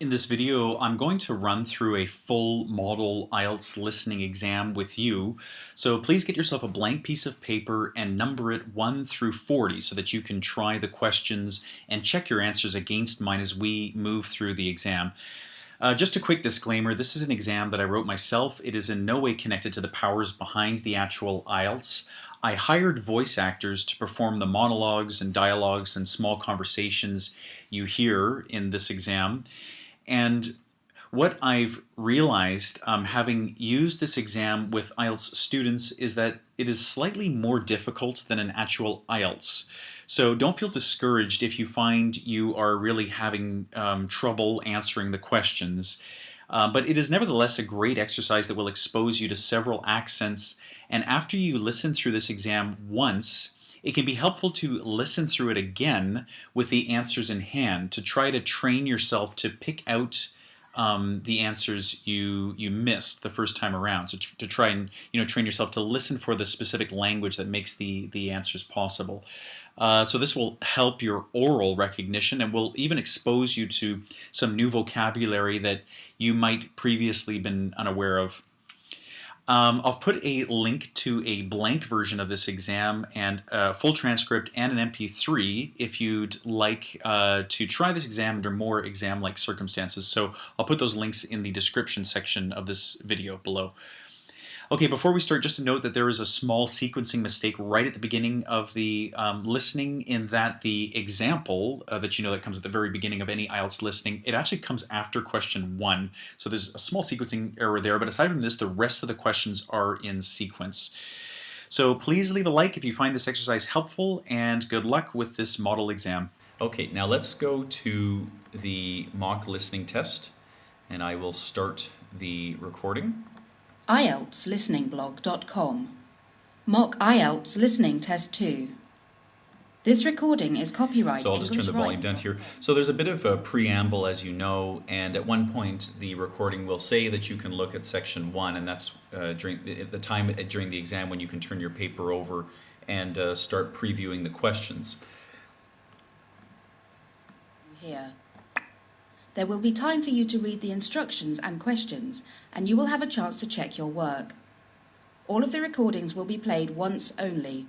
In this video, I'm going to run through a full model IELTS listening exam with you. So please get yourself a blank piece of paper and number it 1 through 40 so that you can try the questions and check your answers against mine as we move through the exam. Just a quick disclaimer, this is an exam that I wrote myself. It is in no way connected to the powers behind the actual IELTS. I hired voice actors to perform the monologues and dialogues and small conversations you hear in this exam. And what I've realized, having used this exam with IELTS students, is that it is slightly more difficult than an actual IELTS. So don't feel discouraged if you find you are really having trouble answering the questions. But it is nevertheless a great exercise that will expose you to several accents. And after you listen through this exam once, it can be helpful to listen through it again with the answers in hand to try to train yourself to pick out the answers you missed the first time around. So to try and train yourself to listen for the specific language that makes the answers possible. So this will help your oral recognition and will even expose you to some new vocabulary that you might previously been unaware of. I'll put a link to a blank version of this exam and a full transcript and an MP3 if you'd like to try this exam under more exam-like circumstances. So I'll put those links in the description section of this video below. Okay, before we start, just to note that there is a small sequencing mistake right at the beginning of the listening, in that the example that comes at the very beginning of any IELTS listening, it actually comes after question 1. So there's a small sequencing error there, but aside from this, the rest of the questions are in sequence. So please leave a like if you find this exercise helpful, and good luck with this model exam. Okay, now let's go to the mock listening test, and I will start the recording. IELTSlisteningblog.com. Mock IELTS Listening Test 2. This recording is copyright So I'll just turn the volume down here. So there's a bit of a preamble, as you know, and at one point the recording will say that you can look at section 1, and that's during the time during the exam when you can turn your paper over and start previewing the questions. Here. There will be time for you to read the instructions and questions, and you will have a chance to check your work. All of the recordings will be played once only.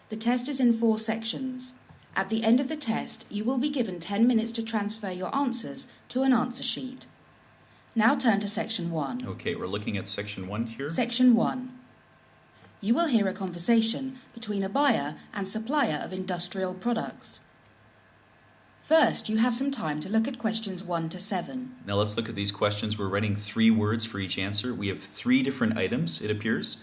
The test is in 4 sections. At the end of the test, you will be given 10 minutes to transfer your answers to an answer sheet. Now turn to section 1. Okay, we're looking at section 1 here. Section 1. You will hear a conversation between a buyer and supplier of industrial products. First, you have some time to look at questions 1 to 7. Now let's look at these questions. We're writing 3 words for each answer. We have 3 different items, it appears.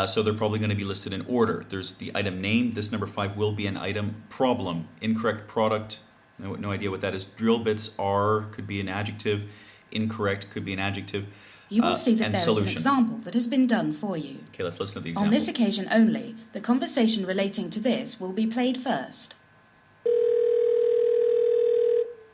So they're probably going to be listed in order. There's the item name. This number 5 will be an item. Problem, incorrect product. No idea what that is. Drill bits are, could be an adjective. Incorrect could be an adjective. You will see that there solution. is an example that has been done for you. Okay, let's listen to the example. On this occasion only, the conversation relating to this will be played first.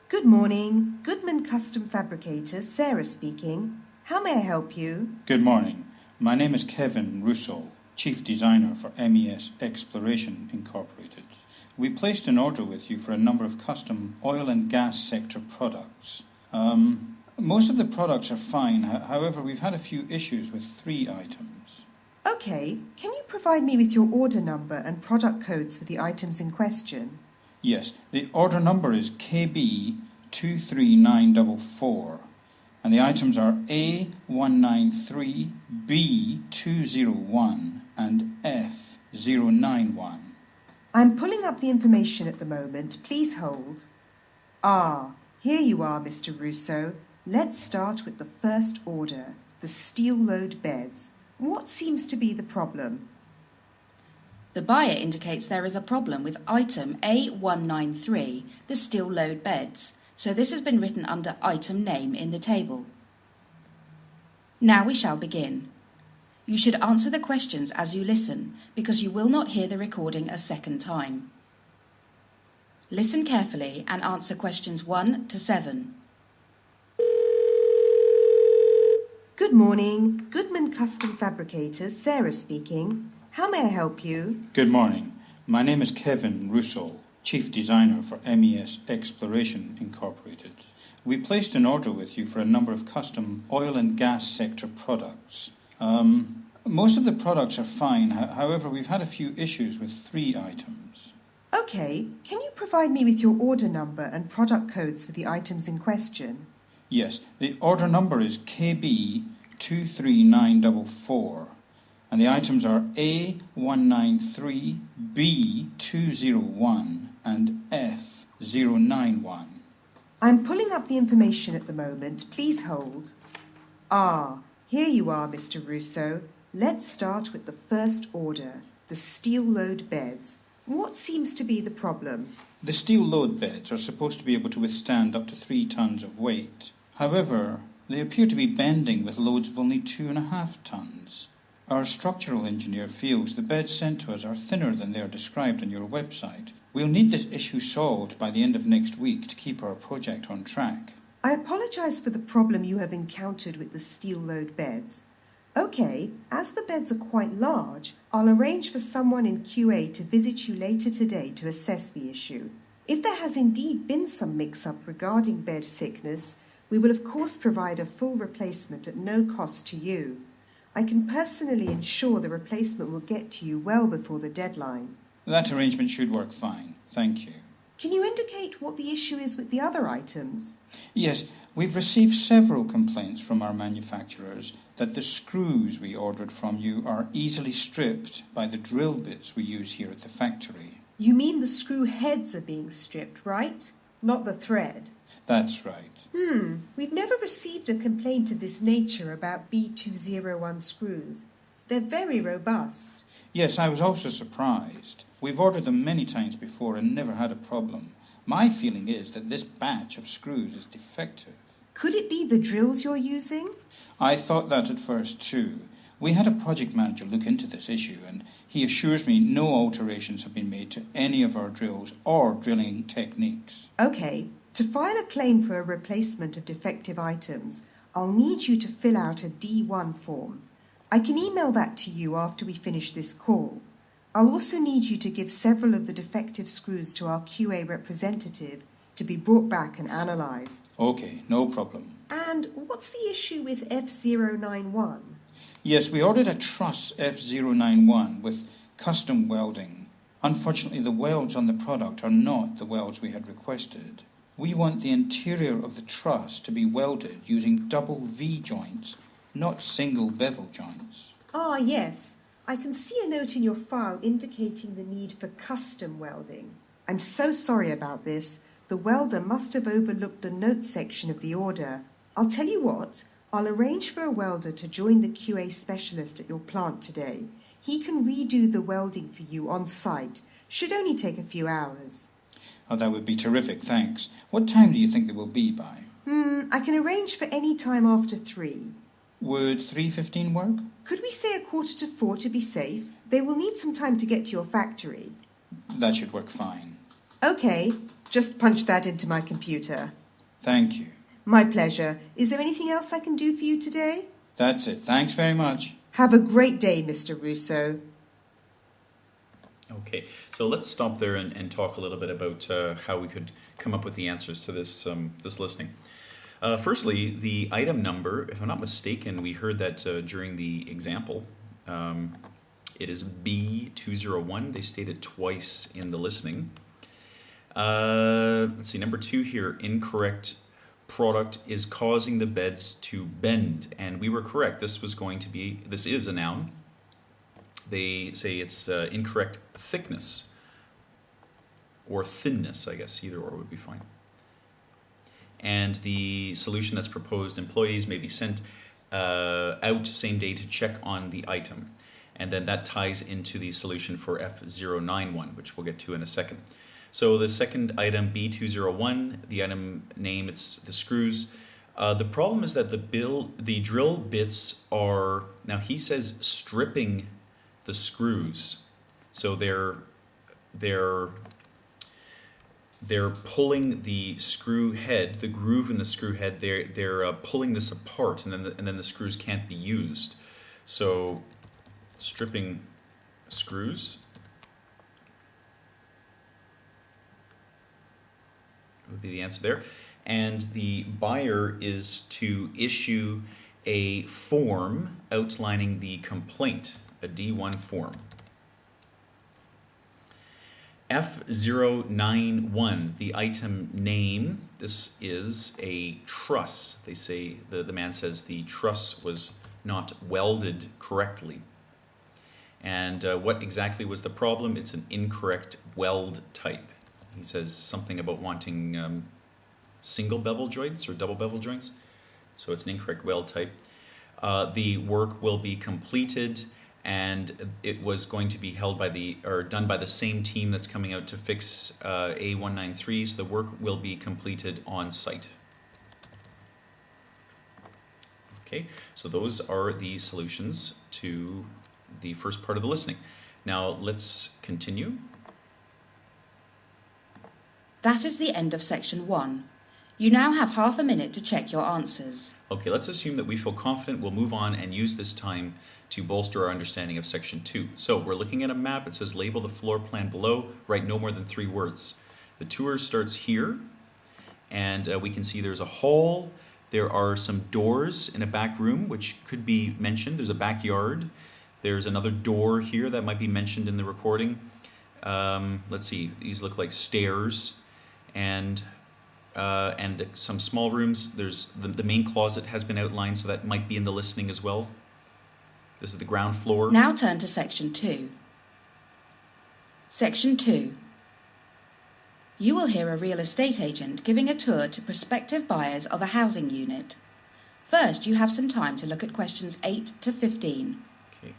Good morning. Goodman Custom Fabricators, Sarah speaking. How may I help you? Good morning. My name is Kevin Russo, Chief Designer for MES Exploration Incorporated. We placed an order with you for a number of custom oil and gas sector products. Most of the products are fine, however we've had a few issues with 3 items. Okay, can you provide me with your order number and product codes for the items in question? Yes, the order number is KB 23944 and the items are A193, B201 and F091. I'm pulling up the information at the moment. Please hold. Here you are, Mr. Russo. Let's start with the first order, the steel load beds. What seems to be the problem? The buyer indicates there is a problem with item A193, the steel load beds, so this has been written under item name in the table. Now we shall begin. You should answer the questions as you listen, because you will not hear the recording a second time. Listen carefully and answer questions 1 to 7. Good morning. Goodman Custom Fabricators, Sarah speaking. How may I help you? Good morning. My name is Kevin Russo, Chief Designer for MES Exploration Incorporated. We placed an order with you for a number of custom oil and gas sector products. Most of the products are fine, however, we've had a few issues with 3 items. OK, can you provide me with your order number and product codes for the items in question? Yes, the order number is KB23944, and the items are A193, B201, and F091. I'm pulling up the information at the moment. Please hold. Ah, here you are, Mr. Russo. Let's start with the first order, the steel load beds. What seems to be the problem? The steel load beds are supposed to be able to withstand up to 3 tons of weight. However, they appear to be bending with loads of only 2.5 tons. Our structural engineer feels the beds sent to us are thinner than they are described on your website. We'll need this issue solved by the end of next week to keep our project on track. I apologise for the problem you have encountered with the steel load beds. OK, as the beds are quite large, I'll arrange for someone in QA to visit you later today to assess the issue. If there has indeed been some mix-up regarding bed thickness, we will of course provide a full replacement at no cost to you. I can personally ensure the replacement will get to you well before the deadline. That arrangement should work fine, thank you. Can you indicate what the issue is with the other items? Yes, we've received several complaints from our manufacturers that the screws we ordered from you are easily stripped by the drill bits we use here at the factory. You mean the screw heads are being stripped, right? Not the thread? That's right. We've never received a complaint of this nature about B201 screws. They're very robust. Yes, I was also surprised. We've ordered them many times before and never had a problem. My feeling is that this batch of screws is defective. Could it be the drills you're using? I thought that at first too. We had a project manager look into this issue and he assures me no alterations have been made to any of our drills or drilling techniques. OK, to file a claim for a replacement of defective items, I'll need you to fill out a D1 form. I can email that to you after we finish this call. I'll also need you to give several of the defective screws to our QA representative to be brought back and analysed. OK, no problem. And what's the issue with F091? Yes, we ordered a truss F091 with custom welding. Unfortunately, the welds on the product are not the welds we had requested. We want the interior of the truss to be welded using double V joints, not single bevel joints. Ah, yes. I can see a note in your file indicating the need for custom welding. I'm so sorry about this. The welder must have overlooked the notes section of the order. I'll tell you what, I'll arrange for a welder to join the QA specialist at your plant today. He can redo the welding for you on site. Should only take a few hours. Oh, that would be terrific, thanks. What time do you think they will be by? I can arrange for any time after 3. Would 3:15 work? Could we say 3:45 to be safe? They will need some time to get to your factory. That should work fine. OK, just punch that into my computer. Thank you. My pleasure. Is there anything else I can do for you today? That's it. Thanks very much. Have a great day, Mr. Russo. Okay, so let's stop there and talk a little bit about how we could come up with the answers to this this listing. Firstly, the item number, if I'm not mistaken, we heard that during the example. It is B201. They stated twice in the listening. Let's see, number 2 here, incorrect product is causing the beds to bend. And we were correct. This is a noun. They say it's incorrect thickness or thinness, I guess. Either or would be fine. And the solution that's proposed, employees may be sent out same day to check on the item. And then that ties into the solution for F091, which we'll get to in a second. So the second item, B201, the item name, it's the screws. The problem is that the drill bits are, now he says stripping the screws. So they're pulling the screw head, the groove in the screw head. They're pulling this apart, and then the screws can't be used. So stripping screws would be the answer there. and the buyer is to issue a form outlining the complaint, a D1 form. F091, the item name, this is a truss. They say, the man says the truss was not welded correctly. And what exactly was the problem? It's an incorrect weld type. He says something about wanting single bevel joints or double bevel joints. So it's an incorrect weld type. The work will be completed, and it was going to be held by done by the same team that's coming out to fix A193, so the work will be completed on site. Okay, so those are the solutions to the first part of the listening. Now let's continue. That is the end of section 1. You now have half a minute to check your answers. Okay, let's assume that we feel confident. We'll move on and use this time to bolster our understanding of section 2. So we're looking at a map. It says label the floor plan below, write no more than 3 words. The tour starts here, and we can see there's a hall. There are some doors in a back room, which could be mentioned. There's a backyard. There's another door here that might be mentioned in the recording. Let's see, these look like stairs, and some small rooms. There's the main closet has been outlined, so that might be in the listening as well. This is the ground floor. Now turn to section 2. Section 2. You will hear a real estate agent giving a tour to prospective buyers of a housing unit. First, you have some time to look at questions 8 to 15. Okay.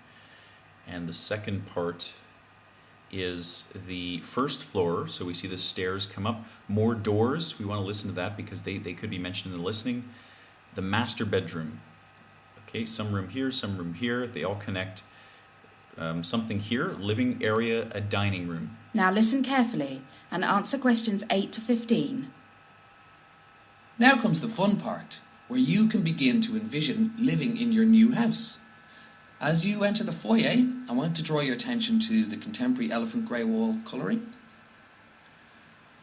And the second part is the first floor. So we see the stairs come up. More doors. We want to listen to that because they could be mentioned in the listening. The master bedroom. Okay, some room here, some room here. They all connect. Something here, living area, a dining room. Now listen carefully and answer questions 8 to 15. Now comes the fun part, where you can begin to envision living in your new house. As you enter the foyer, I want to draw your attention to the contemporary elephant grey wall colouring.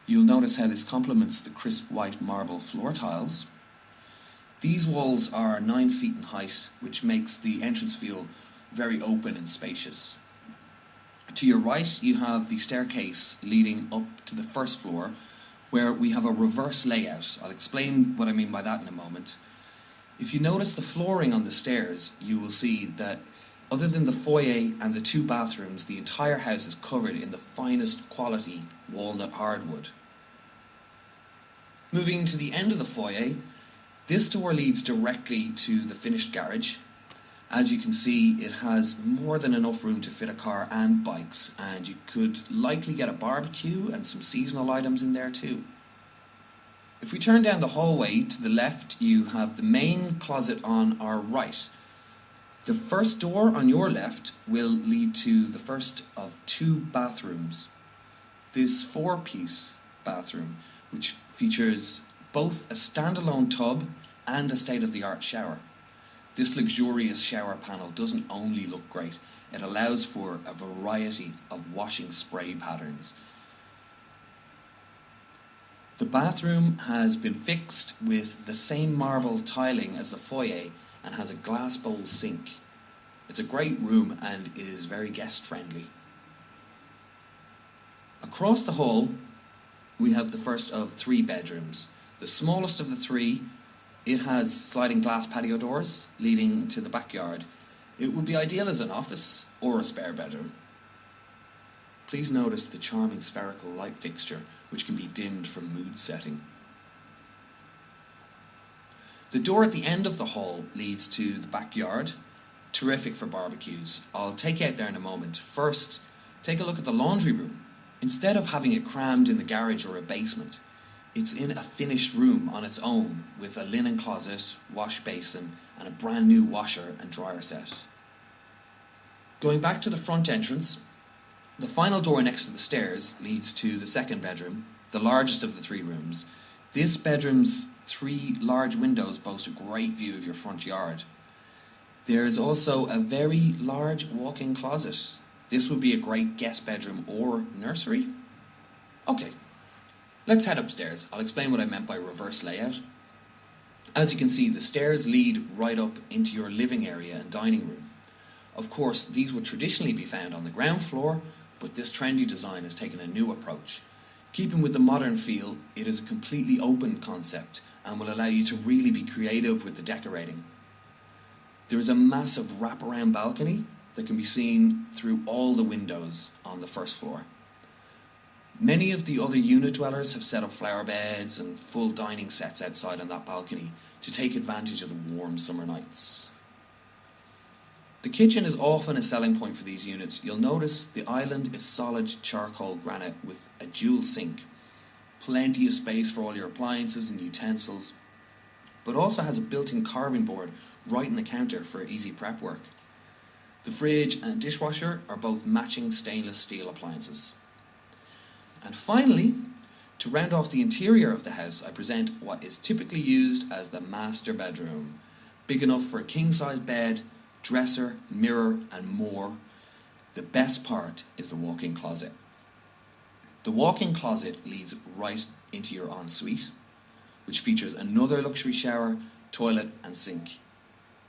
You'll notice how this complements the crisp white marble floor tiles. These walls are 9 feet in height, which makes the entrance feel very open and spacious. To your right, you have the staircase leading up to the first floor, where we have a reverse layout. I'll explain what I mean by that in a moment. If you notice the flooring on the stairs, you will see that other than the foyer and the 2 bathrooms, the entire house is covered in the finest quality walnut hardwood. Moving to the end of the foyer, this door leads directly to the finished garage. As you can see, it has more than enough room to fit a car and bikes, and you could likely get a barbecue and some seasonal items in there too. If we turn down the hallway to the left, you have the main closet on our right. The first door on your left will lead to the first of 2 bathrooms. This 4-piece bathroom, which features both a standalone tub and a state-of-the-art shower. This luxurious shower panel doesn't only look great, it allows for a variety of washing spray patterns. The bathroom has been fixed with the same marble tiling as the foyer and has a glass bowl sink. It's a great room and is very guest friendly. Across the hall we have the first of 3 bedrooms. The smallest of the 3, it has sliding glass patio doors leading to the backyard. It would be ideal as an office or a spare bedroom. Please notice the charming spherical light fixture, which can be dimmed for mood setting. The door at the end of the hall leads to the backyard, terrific for barbecues. I'll take you out there in a moment. First, take a look at the laundry room. Instead of having it crammed in the garage or a basement, it's in a finished room on its own with a linen closet, wash basin and a brand new washer and dryer set. Going back to the front entrance, the final door next to the stairs leads to the second bedroom, the largest of the 3 rooms. This bedroom's 3 large windows boast a great view of your front yard. There is also a very large walk-in closet. This would be a great guest bedroom or nursery. Okay, Let's head upstairs. I'll explain what I meant by reverse layout. As you can see, the stairs lead right up into your living area and dining room. Of course, these would traditionally be found on the ground floor, but this trendy design has taken a new approach. Keeping with the modern feel, it is a completely open concept and will allow you to really be creative with the decorating. There is a massive wraparound balcony that can be seen through all the windows on the first floor. Many of the other unit dwellers have set up flower beds and full dining sets outside on that balcony to take advantage of the warm summer nights. The kitchen is often a selling point for these units. You'll notice the island is solid charcoal granite with a dual sink. Plenty of space for all your appliances and utensils, but also has a built-in carving board right in the counter for easy prep work. The fridge and dishwasher are both matching stainless steel appliances. And finally, to round off the interior of the house, I present what is typically used as the master bedroom. Big enough for a king-size bed, dresser, mirror and more. The best part is the walk-in closet. The walk-in closet leads right into your ensuite, which features another luxury shower, toilet and sink.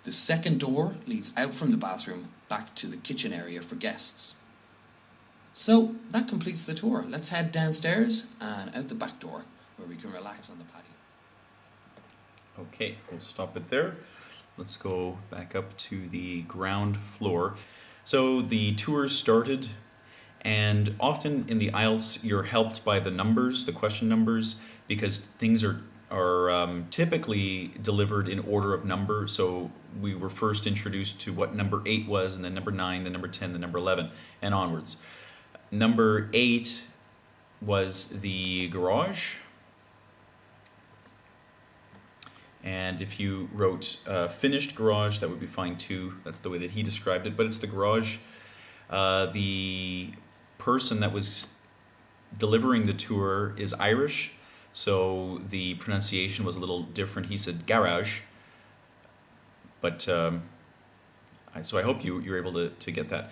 The second door leads out from the bathroom back to the kitchen area for guests. So that completes the tour. Let's head downstairs and out the back door where we can relax on the patio. Okay, we'll stop it there. Let's go back up to the ground floor. So the tour started, and often in the IELTS you're helped by the numbers, the question numbers, because things are typically delivered in order of number. So we were first introduced to what number 8 was, and then number 9, then number 10, then number 11, and onwards. Number 8 was the garage. And if you wrote finished garage, that would be fine too. That's the way that he described it, but it's the garage. The person that was delivering the tour is Irish, so the pronunciation was a little different. He said garage, but so I hope you're able to get that.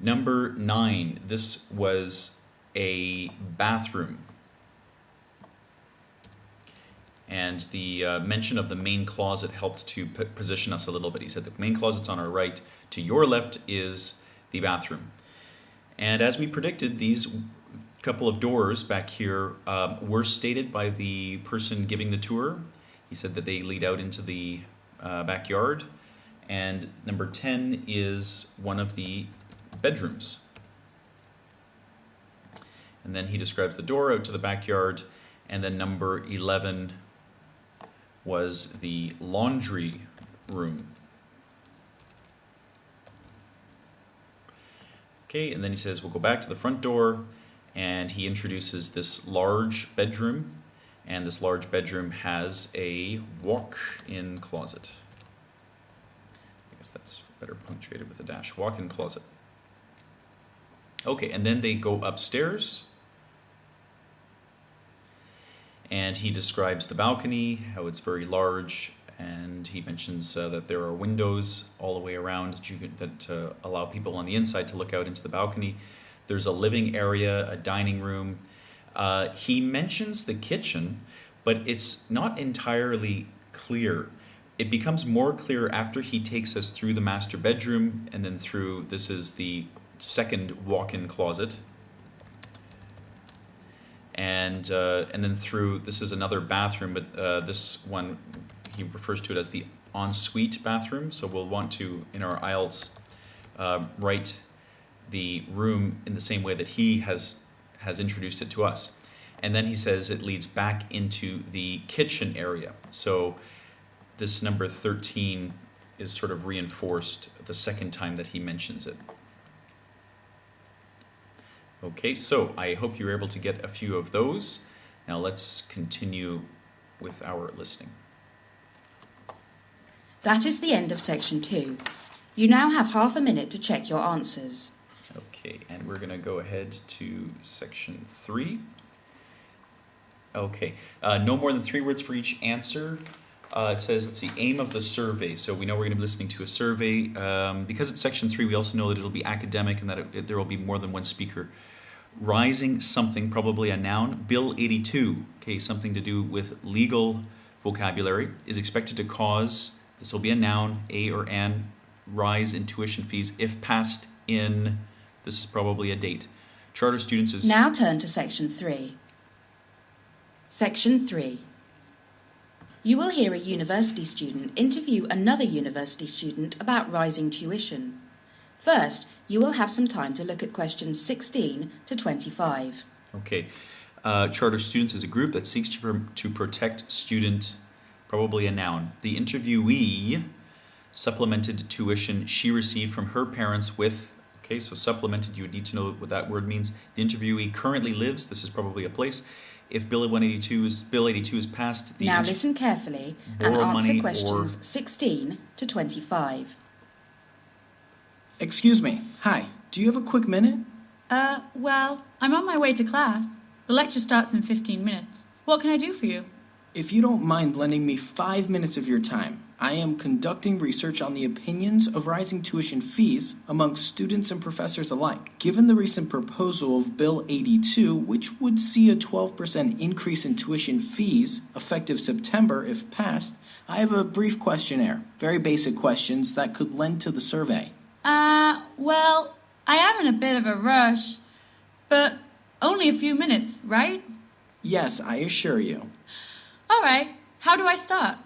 Number 9, this was a bathroom. And the mention of the main closet helped to position us a little bit. He said the main closet's on our right. To your left is the bathroom. And as we predicted, these couple of doors back here were stated by the person giving the tour. He said that they lead out into the backyard. And number 10 is one of the bedrooms. And then he describes the door out to the backyard. And then number 11 was the laundry room. Okay, and then he says we'll go back to the front door, and he introduces this large bedroom, and this large bedroom has a walk-in closet. I guess that's better punctuated with a dash. Walk-in closet. Okay, and then they go upstairs, and he describes the balcony, how it's very large, and he mentions that there are windows all the way around that allow people on the inside to look out into the balcony. There's a living area, a dining room. He mentions the kitchen, but it's not entirely clear. It becomes more clear after he takes us through the master bedroom, and then through, this is the second walk-in closet. And then through, this is another bathroom, but this one, he refers to it as the ensuite bathroom. So we'll want to, in our IELTS, write the room in the same way that he has introduced it to us. And then he says it leads back into the kitchen area. So this number 13 is sort of reinforced the second time that he mentions it. Okay, so I hope you were able to get a few of those. Now let's continue with our listening. That is the end of section 2. You now have half a minute to check your answers. Okay, and we're going to go ahead to section 3. Okay, no more than 3 words for each answer. It says, let's see, aim of the survey. So we know we're going to be listening to a survey. Because it's section 3, we also know that it'll be academic and that there will be more than one speaker Rising something, probably a noun. Bill 82, okay, something to do with legal vocabulary, is expected to cause, this will be a noun, a or an, rise in tuition fees if passed in, this is probably a date. Charter students is... Now turn to Section 3. Section 3. You will hear a university student interview another university student about rising tuition. First, you will have some time to look at questions 16 to 25. Okay. Charter students is a group that seeks to protect student, probably a noun. The interviewee supplemented tuition she received from her parents with, okay, so supplemented, you would need to know what that word means. The interviewee currently lives, this is probably a place. If Bill 82 is passed, the now listen carefully and borrow answer money questions or 16 to 25. Excuse me. Hi. Do you have a quick minute? Well, I'm on my way to class. The lecture starts in 15 minutes. What can I do for you? If you don't mind lending me 5 minutes of your time, I am conducting research on the opinions of rising tuition fees among students and professors alike. Given the recent proposal of Bill 82, which would see a 12% increase in tuition fees effective September if passed, I have a brief questionnaire, very basic questions that could lend to the survey. Well, I am in a bit of a rush, but only a few minutes, right? Yes, I assure you. All right, how do I start?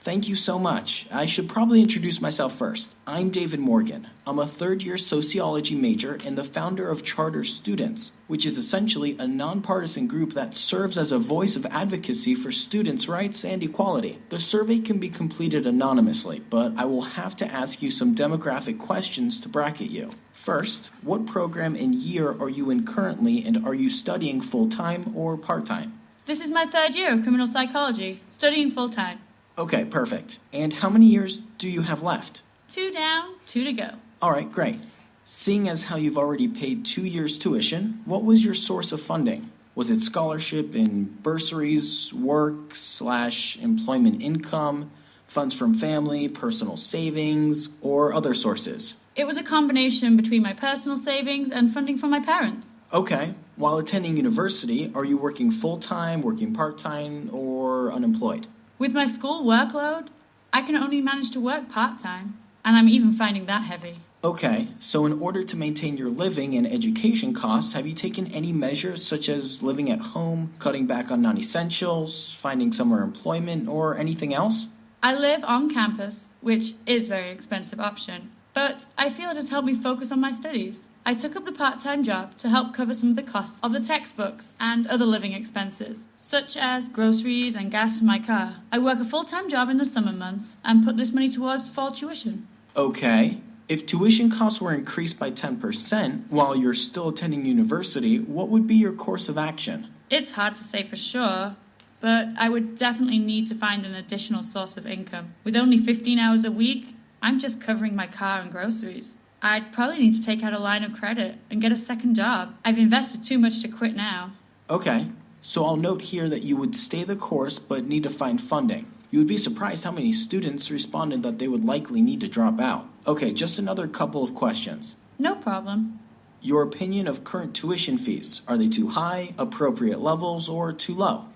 Thank you so much. I should probably introduce myself first. I'm David Morgan. I'm a third-year sociology major and the founder of Charter Students, which is essentially a nonpartisan group that serves as a voice of advocacy for students' rights and equality. The survey can be completed anonymously, but I will have to ask you some demographic questions to bracket you. First, what program and year are you in currently, and are you studying full-time or part-time? This is my third year of criminal psychology, studying full-time. Okay, perfect. And how many years do you have left? 2 down, 2 to go. All right, great. Seeing as how you've already paid 2 years tuition, what was your source of funding? Was it scholarship in bursaries, work/employment income, funds from family, personal savings, or other sources? It was a combination between my personal savings and funding from my parents. Okay. While attending university, are you working full-time, working part-time, or unemployed? With my school workload, I can only manage to work part-time, and I'm even finding that heavy. Okay, so in order to maintain your living and education costs, have you taken any measures such as living at home, cutting back on non-essentials, finding somewhere employment, or anything else? I live on campus, which is a very expensive option, but I feel it has helped me focus on my studies. I took up the part-time job to help cover some of the costs of the textbooks and other living expenses, such as groceries and gas for my car. I work a full-time job in the summer months and put this money towards fall tuition. Okay. If tuition costs were increased by 10% while you're still attending university, what would be your course of action? It's hard to say for sure, but I would definitely need to find an additional source of income. With only 15 hours a week, I'm just covering my car and groceries. I'd probably need to take out a line of credit and get a second job. I've invested too much to quit now. Okay, so I'll note here that you would stay the course but need to find funding. You would be surprised how many students responded that they would likely need to drop out. Okay, just another couple of questions. No problem. Your opinion of current tuition fees. Are they too high, appropriate levels, or too low?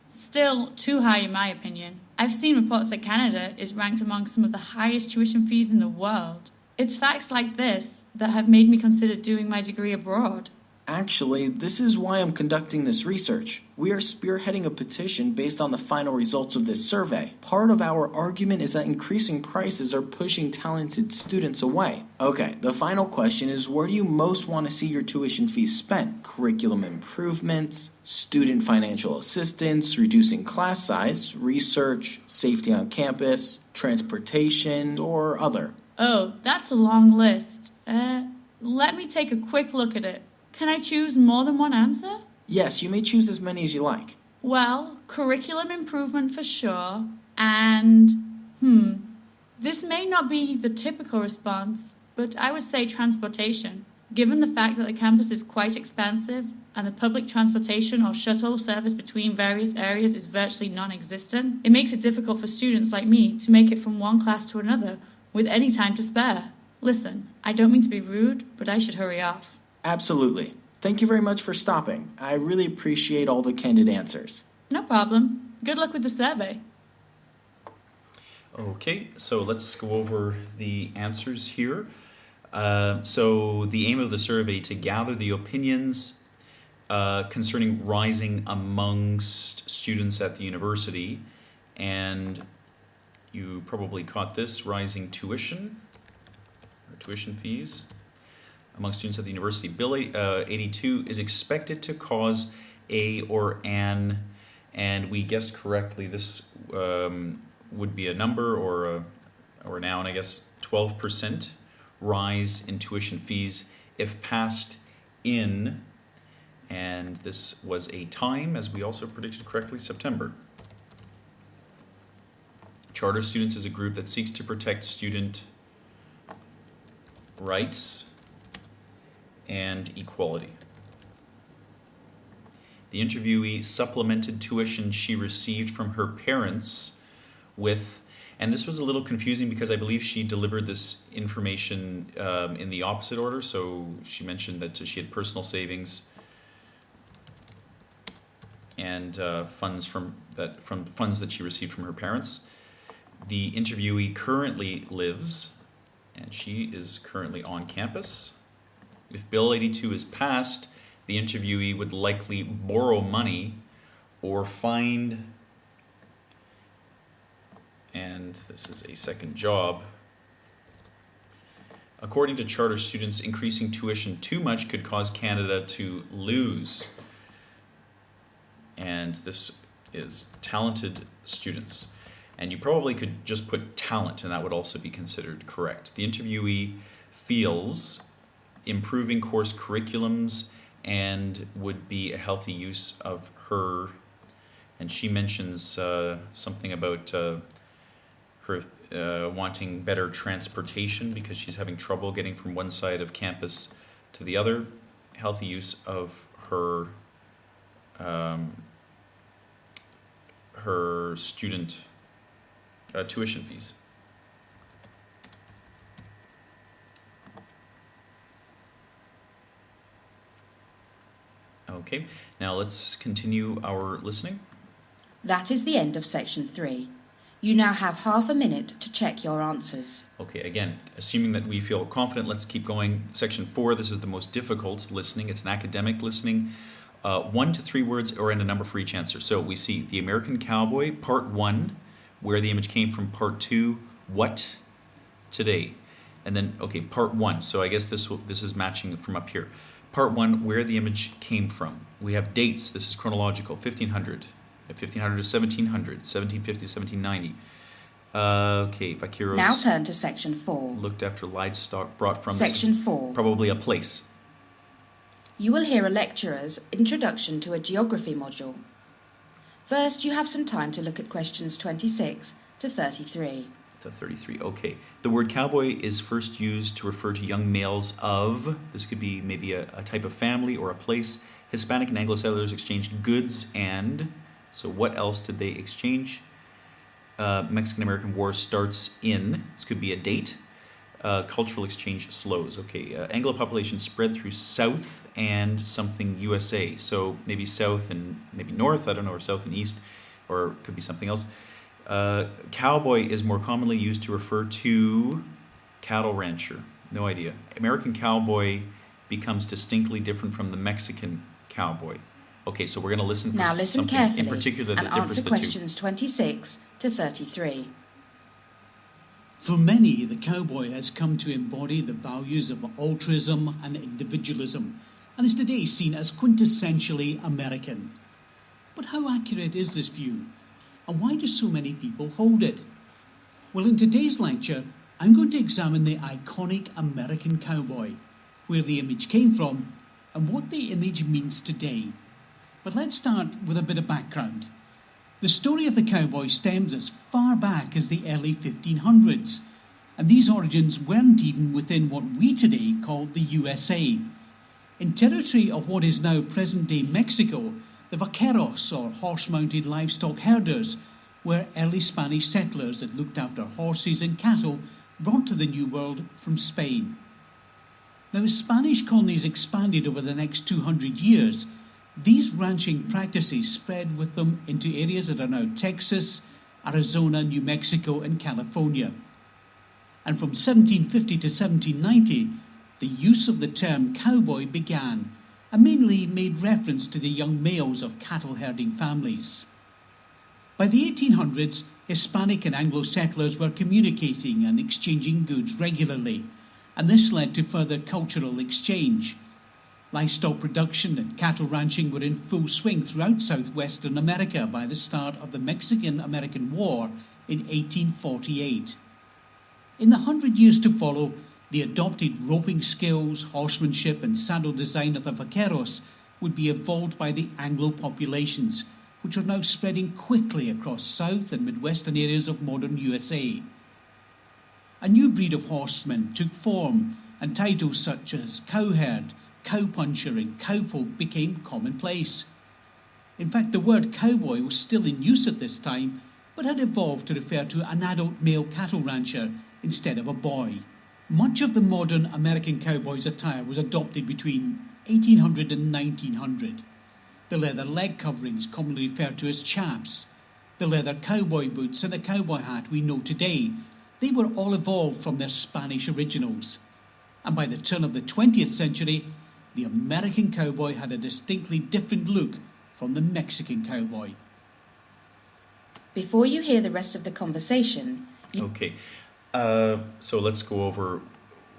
Still too high in my opinion. I've seen reports that Canada is ranked among some of the highest tuition fees in the world. It's facts like this that have made me consider doing my degree abroad. Actually, this is why I'm conducting this research. We are spearheading a petition based on the final results of this survey. Part of our argument is that increasing prices are pushing talented students away. Okay, the final question is, where do you most want to see your tuition fees spent? Curriculum improvements, student financial assistance, reducing class size, research, safety on campus, transportation, or other? Oh, that's a long list. Let me take a quick look at it. Can I choose more than one answer? Yes, you may choose as many as you like. Well, curriculum improvement for sure, and, this may not be the typical response, but I would say transportation. Given the fact that the campus is quite expansive and the public transportation or shuttle service between various areas is virtually non-existent, it makes it difficult for students like me to make it from one class to another with any time to spare. Listen, I don't mean to be rude, but I should hurry off. Absolutely. Thank you very much for stopping. I really appreciate all the candid answers. No problem. Good luck with the survey. Okay, so let's go over the answers here. So the aim of the survey to gather the opinions concerning rising amongst students at the university, and you probably caught this, rising tuition or tuition fees among students at the university. Bill 82 is expected to cause a or an, and we guessed correctly. This would be a number or a noun, I guess. 12% rise in tuition fees if passed in, and this was a time, as we also predicted correctly, September. Charter students is a group that seeks to protect student rights and equality. The interviewee supplemented tuition she received from her parents with, and this was a little confusing because I believe she delivered this information in the opposite order. So she mentioned that she had personal savings and funds that she received from her parents. The interviewee currently lives, and she is currently on campus. If Bill 82 is passed, the interviewee would likely borrow money or find, and this is a second job. According to charter students, increasing tuition too much could cause Canada to lose. And this is talented students. And you probably could just put talent, and that would also be considered correct. The interviewee feels improving course curriculums and would be a healthy use of her, and she mentions something about her wanting better transportation because she's having trouble getting from one side of campus to the other. Healthy use of her her student tuition fees. Okay, now let's continue our listening. That is the end of section 3. You now have half a minute to check your answers. Okay, again, assuming that we feel confident, let's keep going. Section 4, this is the most difficult listening. It's an academic listening. 1 to 3 words or in a number for each answer. So we see the American Cowboy, part 1, where the image came from, part 2, what today. And then, okay, part 1. So I guess this is matching from up here. Part 1, where the image came from. We have dates. This is chronological. 1500. 1500 to 1700. 1750 to 1790. Okay, Vaqueros. Now turn to section 4. Looked after livestock brought from... Section 4. Probably a place. You will hear a lecturer's introduction to a geography module. First, you have some time to look at questions 26 to 33. To 33, okay. The word cowboy is first used to refer to young males of, this could be maybe a type of family or a place. Hispanic and Anglo settlers exchanged goods and, so what else did they exchange? Mexican-American War starts in, this could be a date. Cultural exchange slows, okay. Anglo population spread through south and something USA. So maybe south and maybe north, I don't know, or south and east, or it could be something else. Cowboy is more commonly used to refer to cattle rancher. No idea. American cowboy becomes distinctly different from the Mexican cowboy. Okay, so we're going to listen for now listen something carefully in particular that and differs answer the two. questions 26 to 33. For many, the cowboy has come to embody the values of altruism and individualism, and is today seen as quintessentially American. But how accurate is this view? And why do so many people hold it? Well, in today's lecture, I'm going to examine the iconic American cowboy, where the image came from, and what the image means today. But let's start with a bit of background. The story of the cowboy stems as far back as the early 1500s, and these origins weren't even within what we today call the USA. In territory of what is now present-day Mexico, the vaqueros, or horse-mounted livestock herders, were early Spanish settlers that looked after horses and cattle brought to the New World from Spain. Now, as Spanish colonies expanded over the next 200 years, these ranching practices spread with them into areas that are now Texas, Arizona, New Mexico, and California. And from 1750 to 1790, the use of the term cowboy began, and mainly made reference to the young males of cattle herding families. By the 1800s, Hispanic and Anglo settlers were communicating and exchanging goods regularly, and this led to further cultural exchange. Livestock production and cattle ranching were in full swing throughout southwestern America by the start of the Mexican-American War in 1848. In the 100 years to follow, the adopted roping skills, horsemanship and saddle design of the vaqueros would be evolved by the Anglo populations, which are now spreading quickly across south and midwestern areas of modern USA. A new breed of horsemen took form, and titles such as cowherd, cowpuncher and cowpoke became commonplace. In fact, the word cowboy was still in use at this time, but had evolved to refer to an adult male cattle rancher instead of a boy. Much of the modern American cowboy's attire was adopted between 1800 and 1900. The leather leg coverings, commonly referred to as chaps, the leather cowboy boots and the cowboy hat we know today, they were all evolved from their Spanish originals. And by the turn of the 20th century, the American cowboy had a distinctly different look from the Mexican cowboy. Before you hear the rest of the conversation, Okay, so let's go over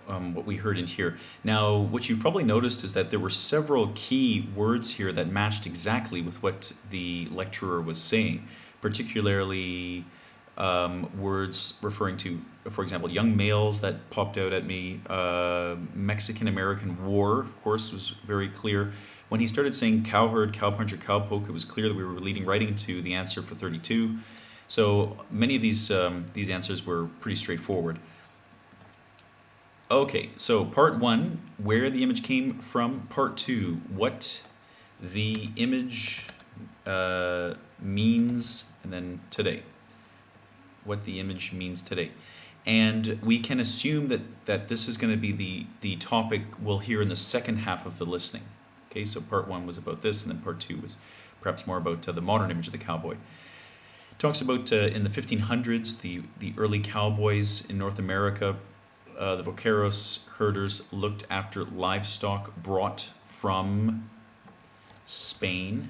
what we heard in here. Now, what you've probably noticed is that there were several key words here that matched exactly with what the lecturer was saying, particularly words referring to, for example, young males that popped out at me. Mexican-American War, of course, was very clear. When he started saying cowherd, cowpuncher, cowpoke, it was clear that we were leading right into the answer for 32. So many of these answers were pretty straightforward. Okay, so part one, where the image came from. Part two, what the image means, and then today. What the image means today. And we can assume that this is going to be the topic we'll hear in the second half of the listening. Okay, so part one was about this, and then part two was perhaps more about the modern image of the cowboy. Talks about in the 1500s, the early cowboys in North America, the vaqueros herders looked after livestock brought from Spain.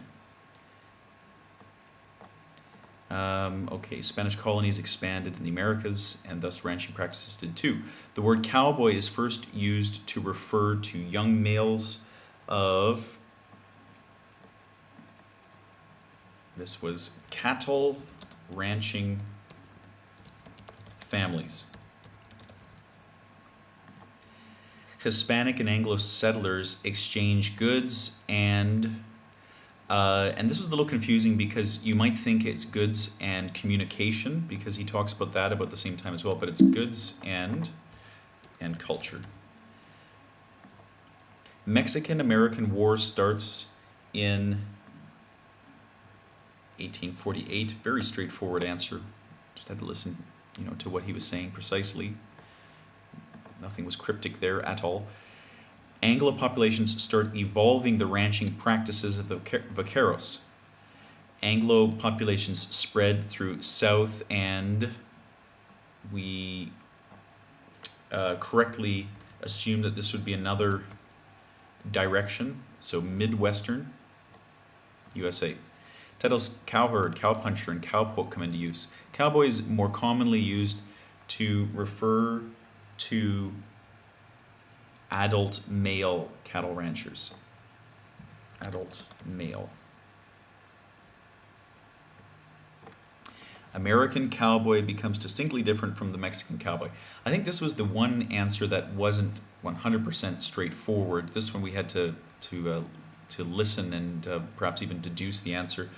Okay, Spanish colonies expanded in the Americas, and thus ranching practices did too. The word cowboy is first used to refer to young males of, this was cattle ranching families. Hispanic and Anglo settlers exchanged goods and this was a little confusing because you might think it's goods and communication, because he talks about that about the same time as well, but it's goods and culture. Mexican-American War starts in 1848. Very straightforward answer. Just had to listen, to what he was saying precisely. Nothing was cryptic there at all. Anglo populations start evolving the ranching practices of the vaqueros. Anglo populations spread through south, and we correctly assume that this would be another direction, so Midwestern USA. Titles cowherd, cowpuncher, and cowpoke come into use. Cowboy is more commonly used to refer to adult male cattle ranchers. Adult male. American cowboy becomes distinctly different from the Mexican cowboy. I think this was the one answer that wasn't 100% straightforward. This one we had to listen and perhaps even deduce the answer.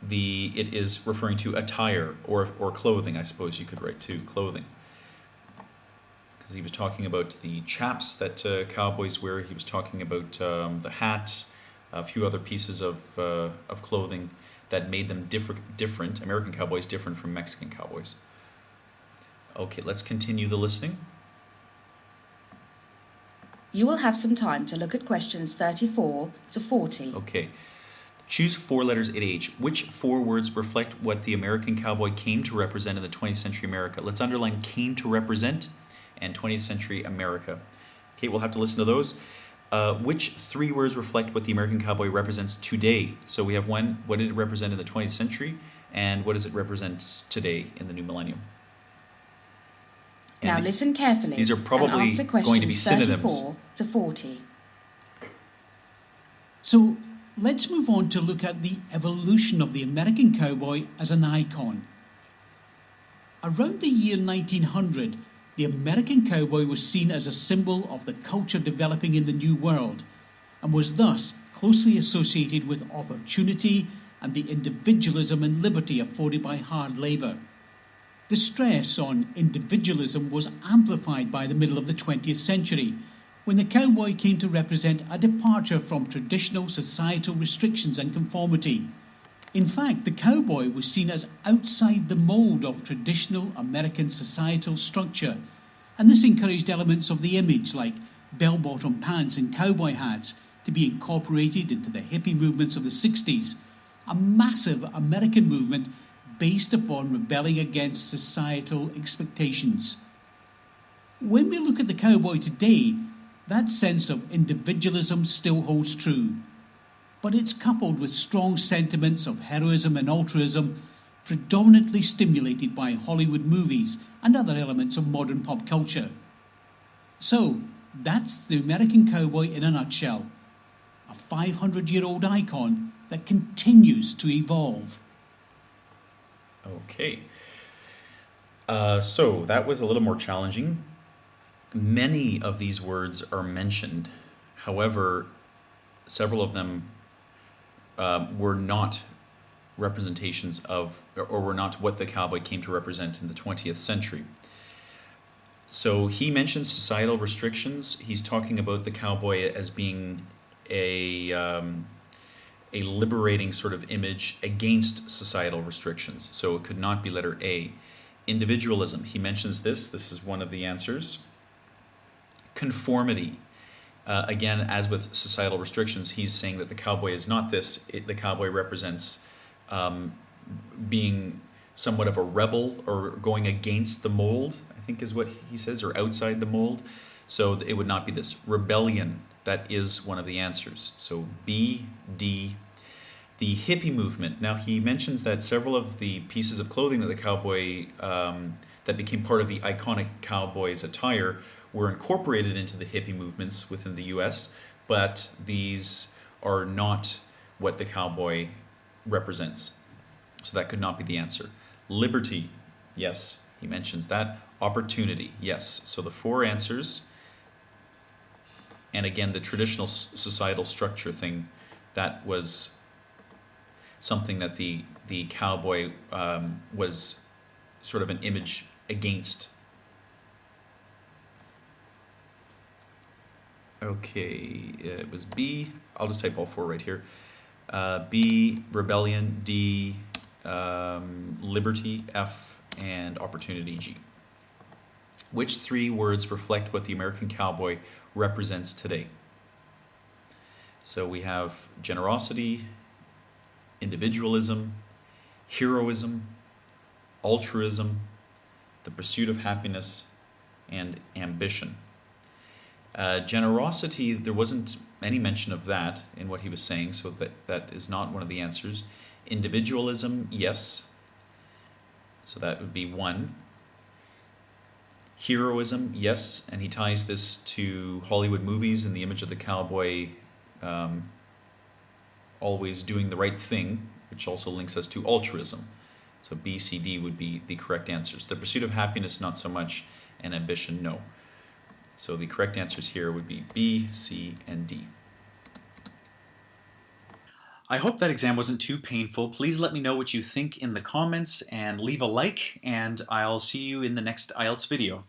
It is referring to attire or clothing, I suppose you could write too, clothing. Because he was talking about the chaps that cowboys wear. He was talking about the hat, a few other pieces of clothing that made them different, American cowboys different from Mexican cowboys. Okay, let's continue the listening. You will have some time to look at questions 34 to 40. Okay. Choose 4 letters A to H. Which 4 words reflect what the American cowboy came to represent in the 20th century America? Let's underline came to represent and 20th century America. Okay, we'll have to listen to those. Which 3 words reflect what the American cowboy represents today? So we have one, what did it represent in the 20th century? And what does it represent today in the new millennium? And now listen carefully. These are probably and answer going to be questions synonyms. 34 to 40. So let's move on to look at the evolution of the American cowboy as an icon. Around the year 1900, the American cowboy was seen as a symbol of the culture developing in the New World and was thus closely associated with opportunity and the individualism and liberty afforded by hard labour. The stress on individualism was amplified by the middle of the 20th century, when the cowboy came to represent a departure from traditional societal restrictions and conformity. In fact, the cowboy was seen as outside the mould of traditional American societal structure, and this encouraged elements of the image like bell-bottom pants and cowboy hats to be incorporated into the hippie movements of the 60s, a massive American movement based upon rebelling against societal expectations. When we look at the cowboy today, that sense of individualism still holds true, but it's coupled with strong sentiments of heroism and altruism, predominantly stimulated by Hollywood movies and other elements of modern pop culture. So, that's the American cowboy in a nutshell, a 500-year-old icon that continues to evolve. Okay. So that was a little more challenging. Many of these words are mentioned. However, several of them were not representations of, or were not what the cowboy came to represent in the 20th century. So he mentions societal restrictions. He's talking about the cowboy as being a liberating sort of image against societal restrictions. So it could not be letter A. Individualism, he mentions this. This is one of the answers. Conformity. Again, as with societal restrictions, he's saying that the cowboy is not this. The cowboy represents being somewhat of a rebel or going against the mold, I think is what he says, or outside the mold. So it would not be this. Rebellion, that is one of the answers. So B, D. The hippie movement. Now he mentions that several of the pieces of clothing that the cowboy, that became part of the iconic cowboy's attire, were incorporated into the hippie movements within the US, but these are not what the cowboy represents. So that could not be the answer. Liberty, yes, he mentions that. Opportunity, yes. So the 4 answers. And again, the traditional societal structure thing, that was something that the cowboy was sort of an image against. Okay, it was B. I'll just type all 4 right here. B, rebellion, D, liberty, F, and opportunity, G. Which 3 words reflect what the American cowboy represents today? So we have generosity, individualism, heroism, altruism, the pursuit of happiness, and ambition. Generosity, there wasn't any mention of that in what he was saying, so that is not one of the answers. Individualism, yes. So that would be 1. Heroism, yes, and he ties this to Hollywood movies and the image of the cowboy always doing the right thing, which also links us to altruism. So B, C, D would be the correct answers. The pursuit of happiness, not so much, and ambition, no. So the correct answers here would be B, C, and D. I hope that exam wasn't too painful. Please let me know what you think in the comments and leave a like, and I'll see you in the next IELTS video.